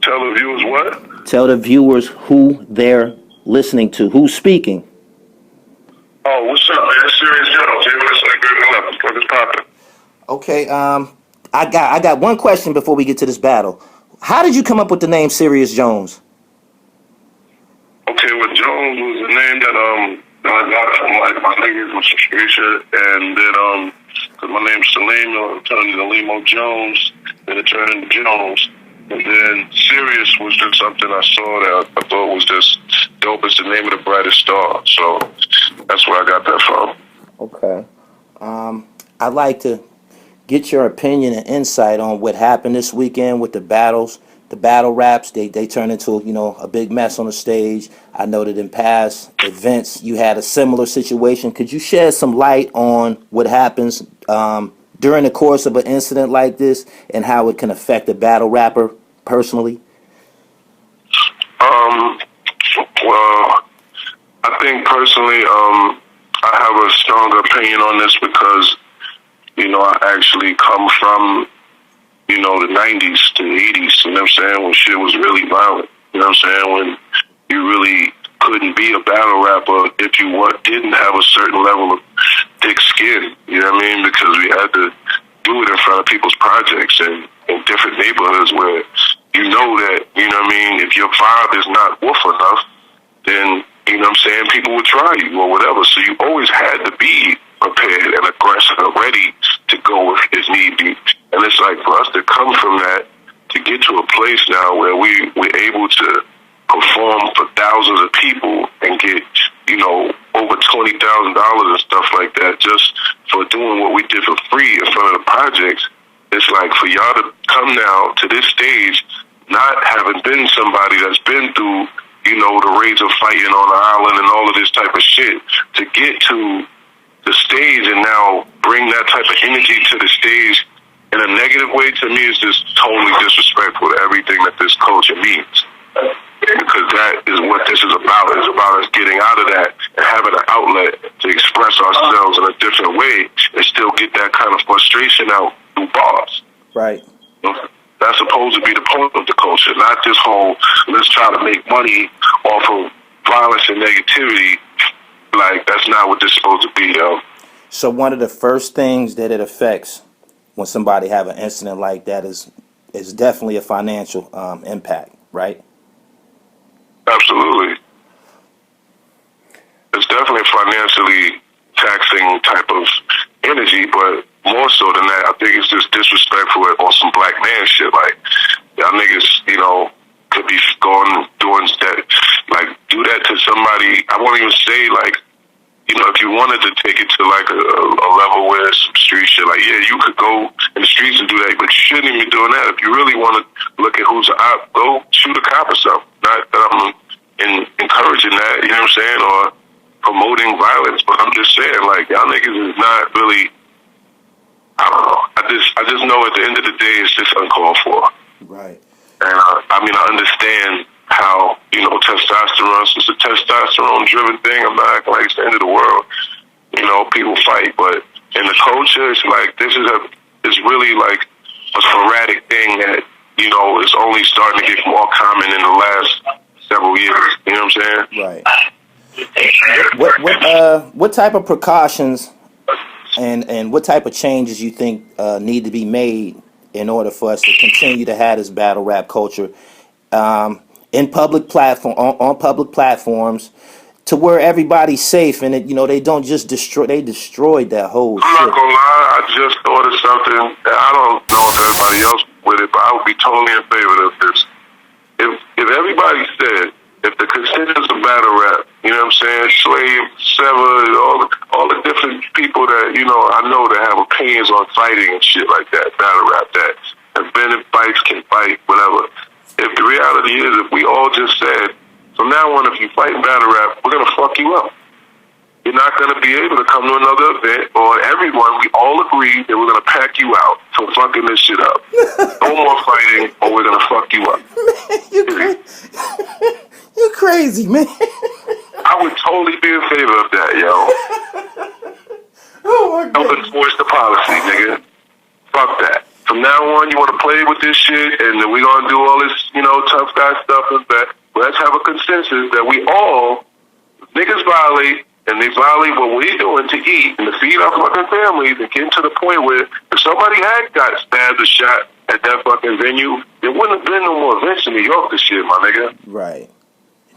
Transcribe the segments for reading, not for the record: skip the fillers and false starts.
Tell the viewers what? Tell the viewers who they're listening to, who's speaking. Oh, what's up, man? Serious Jones. Hey, what's up? What's poppin'? Okay, I got one question before we get to this battle. How did you come up with the name Serious Jones? Okay, well, Jones was the name that I got from like my niggas with some street shit, and then cause my name's Salimo, it turned into Limo Jones, then it turned into Jones, and then Sirius was just something I saw that I thought was just dope. It's the name of the brightest star, so that's where I got that from. Okay, I'd like to get your opinion and insight on what happened this weekend with the battles. The battle raps, they turned into, a big mess on the stage. I know that in past events you had a similar situation. Could you shed some light on what happens during the course of an incident like this and how it can affect a battle rapper personally? Well, I think personally, I have a stronger opinion on this because, I actually come from the 90s to the 80s, you know what I'm saying, when shit was really violent, you know what I'm saying, when you really couldn't be a battle rapper if you didn't have a certain level of thick skin, you know what I mean, because we had to do it in front of people's projects and in different neighborhoods where you know that, you know what I mean, if your vibe is not wolf enough, then, you know what I'm saying, people would try you or whatever, so you always had to be prepared and aggressive and ready to go if need be. And it's like for us to come from that to get to a place now where we're able to perform for thousands of people and get, over $20,000 and stuff like that just for doing what we did for free in front of the projects. It's like for y'all to come now to this stage, not having been somebody that's been through, the raids of fighting on the island and all of this type of shit, to get to the stage and now bring that type of energy to the stage in a negative way, to me, is just totally disrespectful to everything that this culture means. Because that is what this is about. It's about us getting out of that and having an outlet to express ourselves in a different way and still get that kind of frustration out through bars. Right. That's supposed to be the point of the culture, not this whole, let's try to make money off of violence and negativity. Like, that's not what this is supposed to be, yo. So one of the first things that it affects when somebody have an incident like that is definitely a financial impact, right? Absolutely. It's definitely a financially taxing type of energy, but more so than that, I think it's just disrespectful on some black man shit. Like, y'all niggas, could be doing that, like, do that to somebody. I won't even say, like, if you wanted to take it to like a level where some street shit, like, yeah, you could go in the streets and do that, but you shouldn't even be doing that. If you really want to look at who's out, go shoot a cop or something. Not that I'm encouraging that, you know what I'm saying, or promoting violence, but I'm just saying, like, y'all niggas is not really, I don't know. I just know at the end of the day, it's just uncalled for. Right. And I understand how, testosterone, it's a testosterone-driven thing. I'm not acting like it's the end of the world. People fight, but in the culture, it's like it's really like a sporadic thing that, is only starting to get more common in the last several years. You know what I'm saying? Right. What type of precautions and what type of changes you think need to be made in order for us to continue to have this battle rap culture in public on public platforms, to where everybody's safe and they don't just destroyed that whole shit. I'm not gonna lie, I just thought of something. I don't know if everybody else with it, but I would be totally in favor of this. If everybody said, if the contingents of battle rap, you know what I'm saying, Slave, Sever, all the different people that, I know that have opinions on fighting and shit like that, battle rap, that have been in fights, can fight, whatever. If the reality is, if we all just said, from now on, if you fight battle rap, we're going to fuck you up. You're not going to be able to come to another event, or everyone, we all agree that we're going to pack you out for fucking this shit up. No more fighting, or we're going to fuck you up. Man, you crazy, man. I would totally be in favor of that, yo. Oh my God. Help enforce the policy, nigga. Fuck that. From from now on, you want to play with this shit, and then we gonna do all this, tough guy stuff and that. Let's have a consensus that we all niggas violate, and they violate what we're doing to eat and to feed our fucking families, and getting to the point where if somebody had got stabbed or shot at that fucking venue, there wouldn't have been no more events in New York. This shit, my nigga. Right.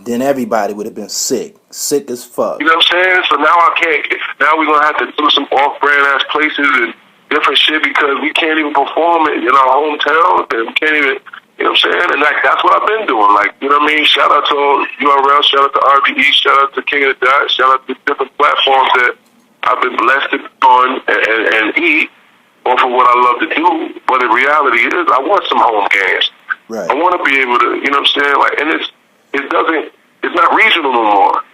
Then everybody would have been sick as fuck. You know what I'm saying? So now I can't. Now we're gonna have to do some off-brand ass places and different shit because we can't even perform it in our hometown, and we can't even. You know what I'm saying? And that's what I've been doing. Like, you know what I mean? Shout out to URL, shout out to RBE, shout out to King of the Dot, shout out to different platforms that I've been blessed to be on and eat off of what I love to do. But the reality is, I want some home games. Right. I want to be able to, you know what I'm saying? Like, and it's not regional no more.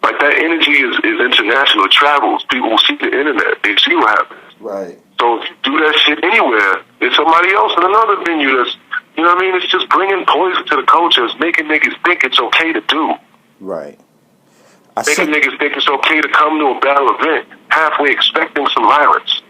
Like, that energy is international. It travels. People will see the internet. They see what happens. Right. So if you do that shit anywhere, there's somebody else in another venue that's, you know what I mean? It's just bringing poison to the culture. It's making niggas think it's okay to do. Right. Making niggas think it's okay to come to a battle event halfway expecting some violence.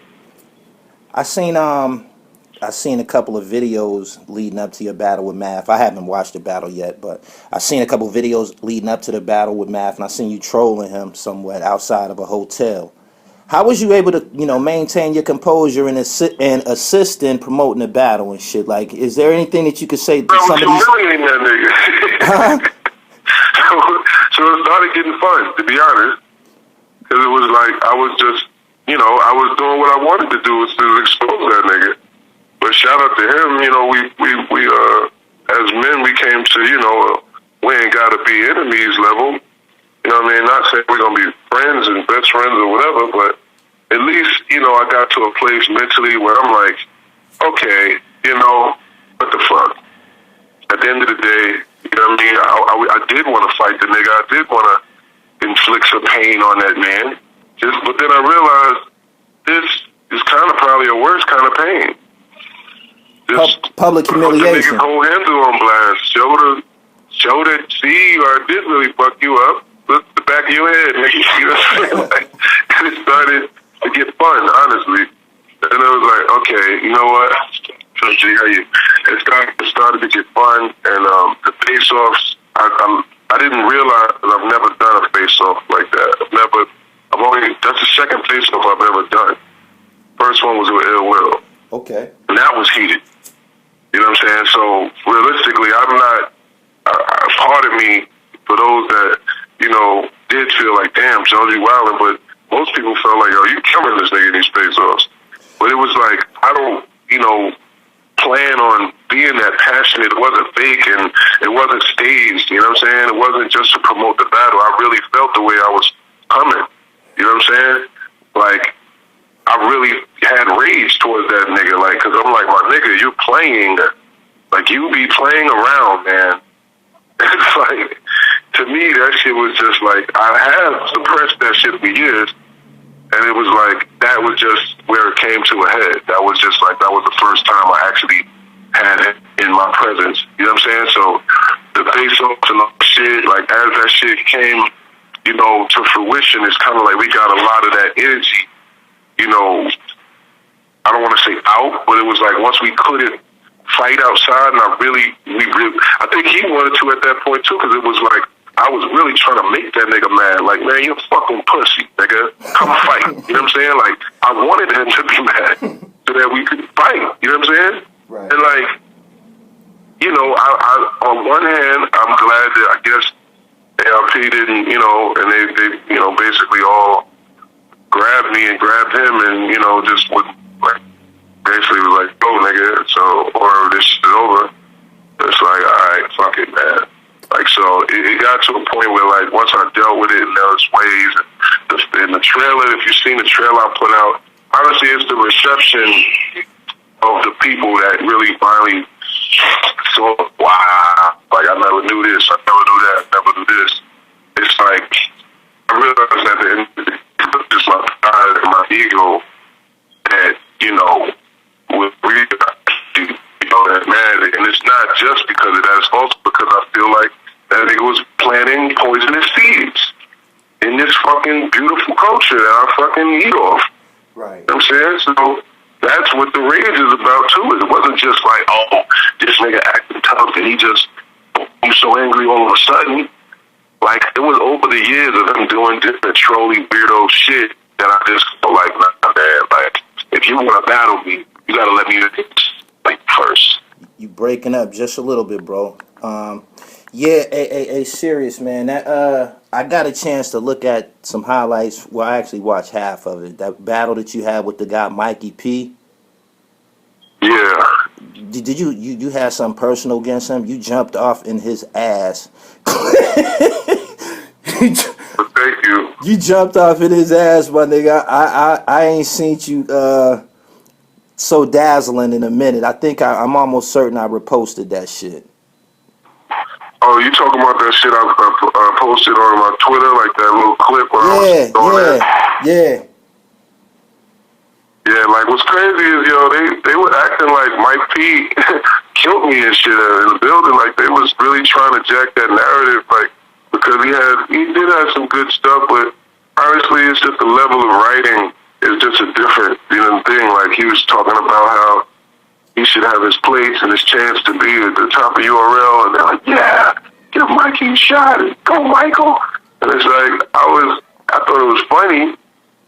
I seen a couple of videos leading up to your battle with Math. I haven't watched the battle yet, but I seen a couple of videos leading up to the battle with Math, and I seen you trolling him somewhat outside of a hotel. How was you able to, maintain your composure and assist in promoting the battle and shit? Like, is there anything that you could say to some of these? I was humiliating that nigga. So it started getting fun, to be honest, because it was like I was just, I was doing what I wanted to do, was to expose that nigga. But shout out to him, we as men we came to, we ain't gotta be enemies level. You know what I mean? Not saying we're going to be friends and best friends or whatever, but at least, I got to a place mentally where I'm like, okay, what the fuck? At the end of the day, you know what I mean? I did want to fight the nigga. I did want to inflict some pain on that man. But then I realized this is kind of probably a worse kind of pain. Public humiliation. Put the nigga's whole handle on blast. Show that, see, I did really fuck you up. Look at the back of your head, nigga. You know what I'm saying? Like, it started to get fun, honestly. And it was like, okay, you know what? It started to get fun, and the face-offs, I didn't realize that I've never done a face-off like that. That's the second face-off I've ever done. First one was with Ill Will. Okay. And that was heated. You know what I'm saying? So, realistically, I'm not, part of me, for those that, did feel like, damn, Jonesy wildin', but most people felt like, you killing this nigga in these face-offs. But it was like, I don't, plan on being that passionate. It wasn't fake and it wasn't staged, you know what I'm saying? It wasn't just to promote the battle. I really felt the way I was coming, you know what I'm saying? Like, I really had rage towards that nigga, like, cause I'm like, my nigga, you're playing, like, you be playing around, man. It's like, to me, that shit was just like, I have suppressed that shit for years, and it was like, that was just where it came to a head. That was just like, that was the first time I actually had it in my presence. You know what I'm saying? So, the face-offs and all that shit, like, as that shit came, to fruition, it's kind of like we got a lot of that energy, I don't want to say out, but it was like, once we couldn't fight outside, and I think he wanted to at that point too, because it was like, I was really trying to make that nigga mad. Like, man, you're a fucking pussy, nigga. Come fight. You know what I'm saying? Like, I wanted him to be mad so that we could fight. You know what I'm saying? Right. And like, I on one hand, I'm glad that I guess ARP didn't, and they basically all grabbed me and grabbed him and, just would, like, basically was like, oh, nigga, so, or this shit is over. It's like, all right, fuck it, man. Like, so it got to a point where, like, once I dealt with it in those ways, and the trailer, if you've seen the trailer I put out, honestly, it's the reception of the people that really finally saw, wow, like, I never knew this, I never knew that, I never knew this. It's like, I realized at the end of it, just my pride and my ego that, with real, that man, and it's not just because of that, it's also because I feel like that nigga was planting poisonous seeds in this fucking beautiful culture that I fucking eat off. Right. You know what I'm saying? So that's what the rage is about too. It wasn't just like, oh, this nigga acting tough and he just he's so angry all of a sudden. Like, it was over the years of him doing different trolly weirdo shit that I just felt like, nah, man, like, if you want to battle me, you gotta let me like first. You breaking up just a little bit, bro. Yeah, serious, man. That I got a chance to look at some highlights. Well, I actually watched half of it. That battle that you had with the guy Mikey P. Yeah. Did you had something personal against him? You jumped off in his ass. Thank you. You jumped off in his ass, my nigga. I ain't seen you so dazzling in a minute. I think I'm almost certain I reposted that shit. Oh, you talking about that shit I posted on my Twitter, like that little clip where I was doing that? Yeah. Yeah, like what's crazy is, yo, they were acting like Mike P killed me and shit in the building. Like they was really trying to jack that narrative, like because he did have some good stuff, but honestly, it's just the level of writing is just a different, thing. Like he was talking about how he should have his place and his chance to be at the top of URL, and they're like, yeah, give Mikey a shot, go Michael. And it's like I thought it was funny.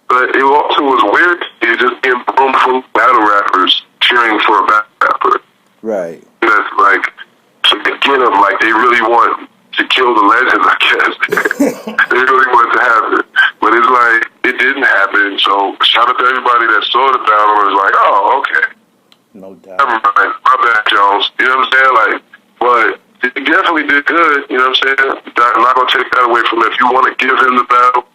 But it also was weird. You just in a room full of battle rappers cheering for a battle rapper. Right. That's like to get them, like they really want to kill the legend, I guess. They really want to happen. But it's like it didn't happen. So shout out to everybody that saw the battle and was like, oh, okay. No doubt. Never mind. My bad, Jones. You know what I'm saying? Like, but he definitely did good. You know what I'm saying? I'm not gonna take that away from him. If you want to give him the battle,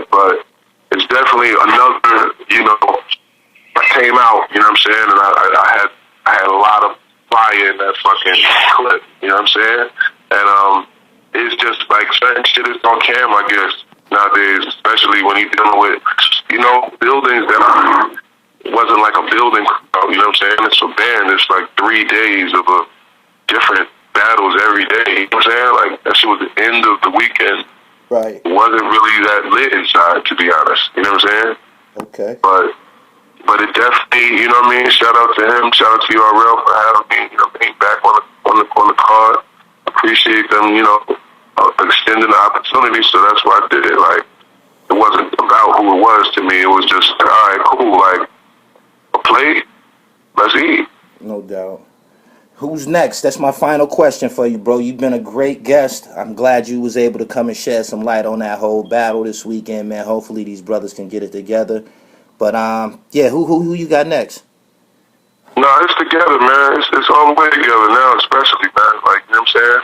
but it's definitely another, I came out, you know what I'm saying, and I had a lot of fire in that fucking clip, you know what I'm saying, and it's just like certain shit is on camera, I guess, nowadays, especially when you're dealing with, buildings that wasn't like a building crowd, you know what I'm saying, it's a band, it's like 3 days of different battles every day, you know what I'm saying, like that shit was the end of the weekend. Right. It wasn't really that lit inside, to be honest. You know what I'm saying? Okay. But it definitely, you know what I mean? Shout out to him. Shout out to URL for having me, being back on the card. Appreciate them, extending the opportunity. So that's why I did it. Like, it wasn't about who it was to me. It was just, all right, cool. Like, a plate. Let's eat. No doubt. Who's next? That's my final question for you, bro. You've been a great guest. I'm glad you was able to come and shed some light on that whole battle this weekend, man. Hopefully these brothers can get it together. But yeah, who you got next? No, it's together, man. It's all the way together now, especially, man. Like, you know what I'm saying?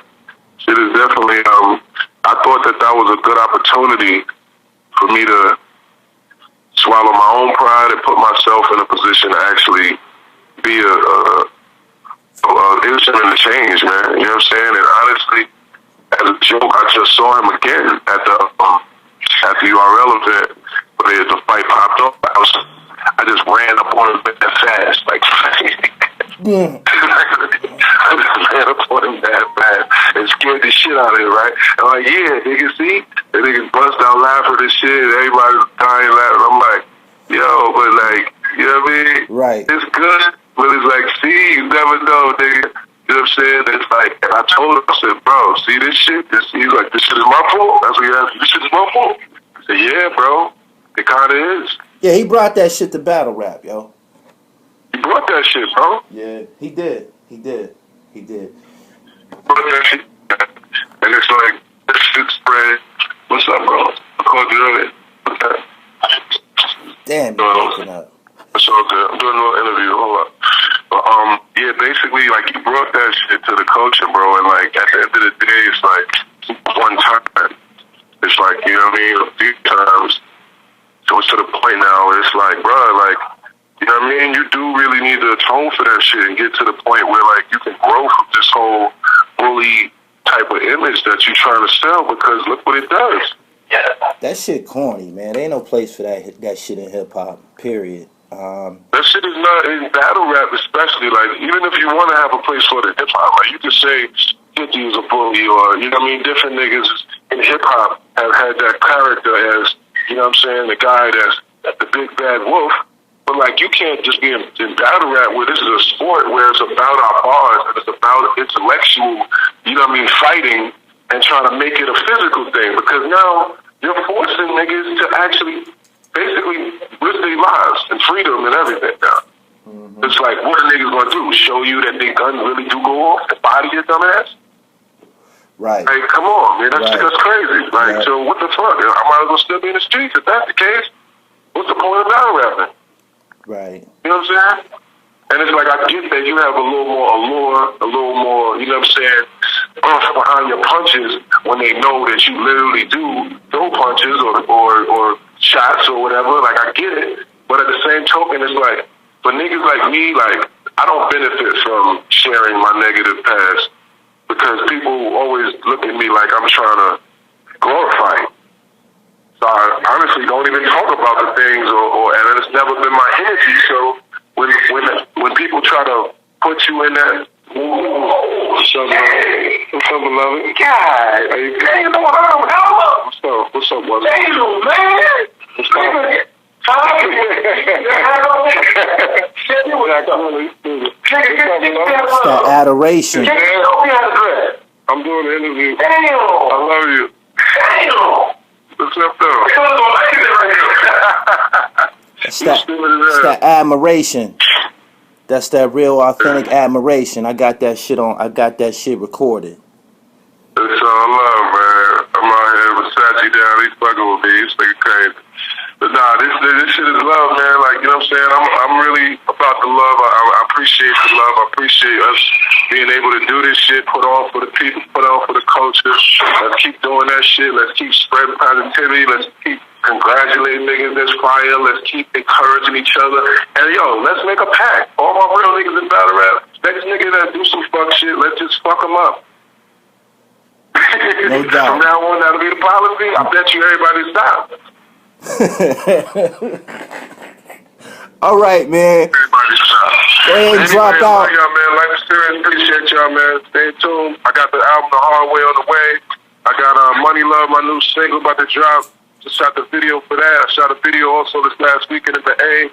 Shit is definitely, I thought that was a good opportunity for me to swallow my own pride and put myself in a position to actually be a instrument in the change, man. You know what I'm saying? And honestly, as a joke, I just saw him again at the URL event where the fight popped up. I just ran up on him that fast, like Yeah. I just ran up on him that fast and scared the shit out of him, right? I'm like, yeah, nigga, see? The niggas bust out laughing and shit. Everybody's dying laughing. I'm like, yo, but like, you know what I mean? Right. It's good. But it's like, see, you never know, nigga. You know what I'm saying? It's like, and I told him, I said, bro, see this shit? He's like, this shit is my fault. That's what he asked me. This shit is my fault. I said, yeah, bro. It kind of is. Yeah, he brought that shit to battle rap, yo. He brought that shit, bro. Yeah, he did. He brought that shit. And it's like, this shit spread. What's up, bro? I called you earlier. Damn, you're breaking up. It's all good. I'm doing a little interview. Hold up. But, yeah, basically, like, he brought that shit to the culture, bro. And, like, at the end of the day, it's like, one time. It's like, you know what I mean? A few times. So it's to the point now, it's like, bro, like, you know what I mean? You do really need to atone for that shit and get to the point where, like, you can grow from this whole bully type of image that you're trying to sell, because look what it does. Yeah. That shit corny, man. There ain't no place for that shit in hip-hop, period. That shit is not in battle rap, especially. Like, even if you want to have a place for the hip hop, like you could say 50 is a bully, or you know what I mean. Different niggas in hip hop have had that character as, you know what I'm saying, the guy that's the big bad wolf. But like, you can't just be in battle rap where this is a sport where it's about our bars and it's about intellectual, you know what I mean, fighting and trying to make it a physical thing. Because now you're forcing niggas to actually basically risk their lives and freedom and everything now. Mm-hmm. It's like, what are niggas gonna do? Show you that their gun really do go off and body your dumb ass? Right. Like, come on, man, that's crazy. Like, so what the fuck? I might as well still be in the streets if that's the case. What's the point of battle rapping? Right. You know what I'm saying? And it's like, I get that you have a little more allure, a little more, you know what I'm saying, oomph behind your punches when they know that you literally do throw punches or shots or whatever. Like, I get it. But at the same token, it's like, for niggas like me, like, I don't benefit from sharing my negative past because people always look at me like I'm trying to glorify it. So I honestly don't even talk about the things, and it's never been my energy. So when people try to put you in that, what's up, beloved? God, damn, what's up? What's up, brother? Damn, man. What's up? It's that adoration. I'm doing the interview. Damn. I love you. Damn. What's up, though? It's that admiration. That's that real authentic admiration. I got that shit recorded. It's all love, man. I'm out here with Sachi down. He's fucking with me. He's thinking crazy. But nah, this shit is love, man. Like, you know what I'm saying? I'm really about the love. I appreciate the love. I appreciate us being able to do this shit, put on for the people, put on for the culture. Let's keep doing that shit. Let's keep spreading positivity. Let's keep congratulating niggas that's fire. Let's keep encouraging each other. And yo, let's make a pact. All my real niggas in battle rap. Next nigga that do some fuck shit, let's just fuck them up. No doubt. From now on, that'll be the policy. I bet you everybody stop. All right, man. Everybody stop. Go ahead and drop out. Y'all, man. Life is serious. Appreciate y'all, man. Stay tuned. I got the album The Hard Way on the way. I got Money Love, my new single about to drop. Just shot the video for that. I shot a video also this last weekend in the A.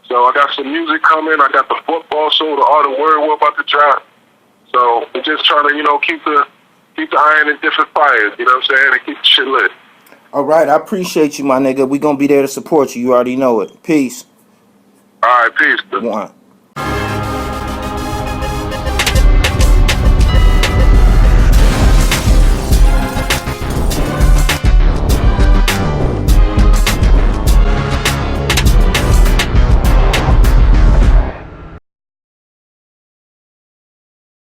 So I got some music coming. I got the book also, The Art of Word, we're about to drop. So we're just trying to, you know, keep the iron in different fires, you know what I'm saying, and keep the shit lit. All right, I appreciate you, my nigga. We gonna be there to support you. You already know it. Peace. All right, peace. One.